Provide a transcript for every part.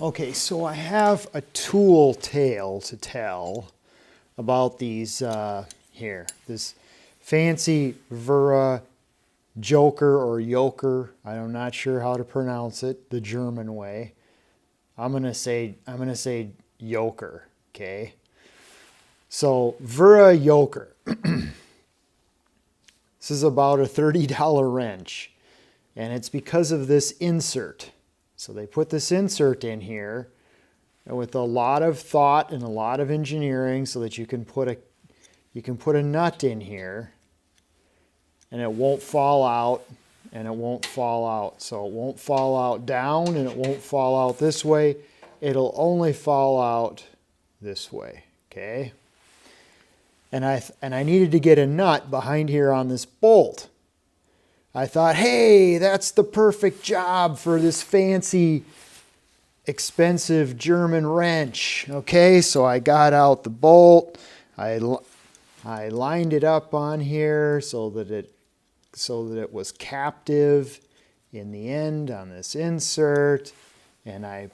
Okay, so I have a tool tale to tell about these here. This fancy Wera Joker or Yoker. I'm not sure how to pronounce it the German way. I'm gonna say Yoker. Okay. So Wera Yoker. This is about a $30 wrench, and it's because of this insert. So they put this insert in here with a lot of thought and a lot of engineering so that you can put a nut in here and it won't fall out and it won't fall out. So it won't fall out down and it won't fall out this way. It'll only fall out this way, okay? And I needed to get a nut behind here on this bolt. I thought, hey, that's the perfect job for this fancy, expensive German wrench. Okay, so I got out the bolt. I lined it up on here so that it was captive in the end on this insert, and I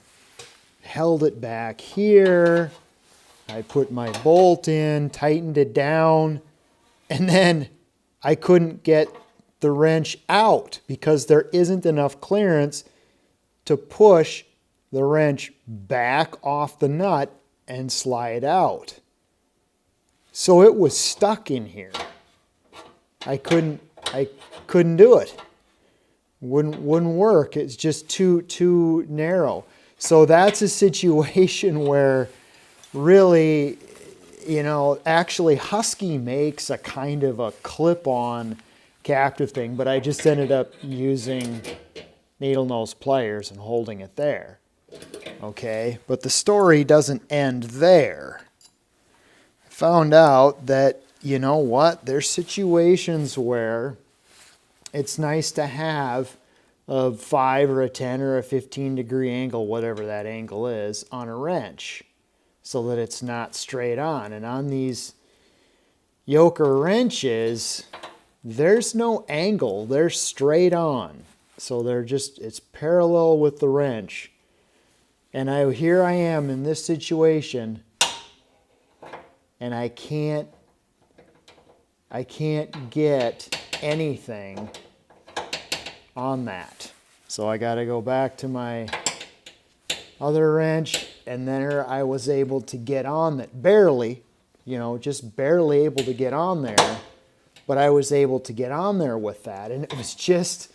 held it back here. I put my bolt in, tightened it down, and then I couldn't get the wrench out because there isn't enough clearance to push the wrench back off the nut and slide out. So it was stuck in here. I couldn't do it. Wouldn't work. It's just too narrow. So that's a situation where really, actually Husky makes a kind of a clip-on captive thing, but I just ended up using needle nose pliers and holding it there. Okay, but the story doesn't end there. I found out that, you know what, there's situations where it's nice to have a 5 or a 10 or a 15 degree angle, whatever that angle is, on a wrench so that it's not straight on. And on these Yoker wrenches, there's no angle, they're straight on. So it's parallel with the wrench. And here I am in this situation, and I can't get anything on that. So I gotta go back to my other wrench, and then I was able to get on that, barely, just barely able to get on there. But I was able to get on there with that, and it was just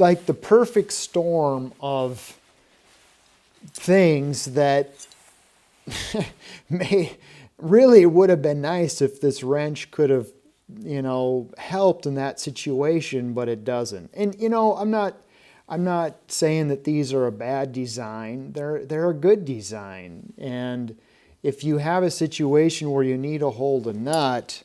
like the perfect storm of things that really would have been nice if this wrench could have, helped in that situation, but it doesn't. And I'm not saying that these are a bad design. They're a good design, and if you have a situation where you need to hold a nut,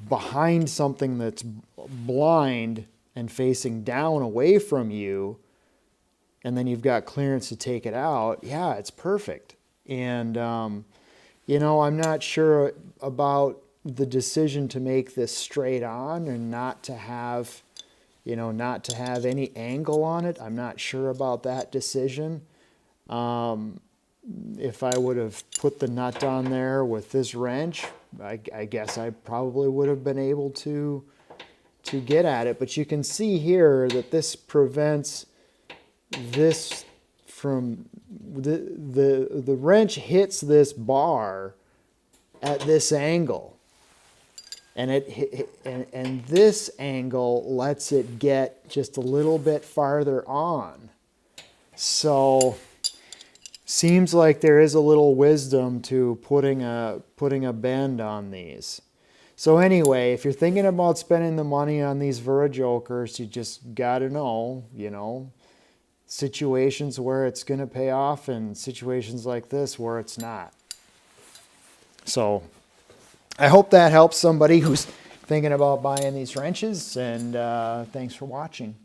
behind something that's blind and facing down away from you, and then you've got clearance to take it out, yeah, it's perfect. And, I'm not sure about the decision to make this straight on and not to have any angle on it. I'm not sure about that decision. If I would have put the nut on there with this wrench, I guess I probably would have been able to get at it. But you can see here that this prevents this from, the wrench hits this bar at this angle. And and this angle lets it get just a little bit farther on. So seems like there is a little wisdom to putting a bend on these. So anyway, if you're thinking about spending the money on these Wera Jokers, you just got to know, situations where it's going to pay off and situations like this where it's not. So I hope that helps somebody who's thinking about buying these wrenches, and thanks for watching.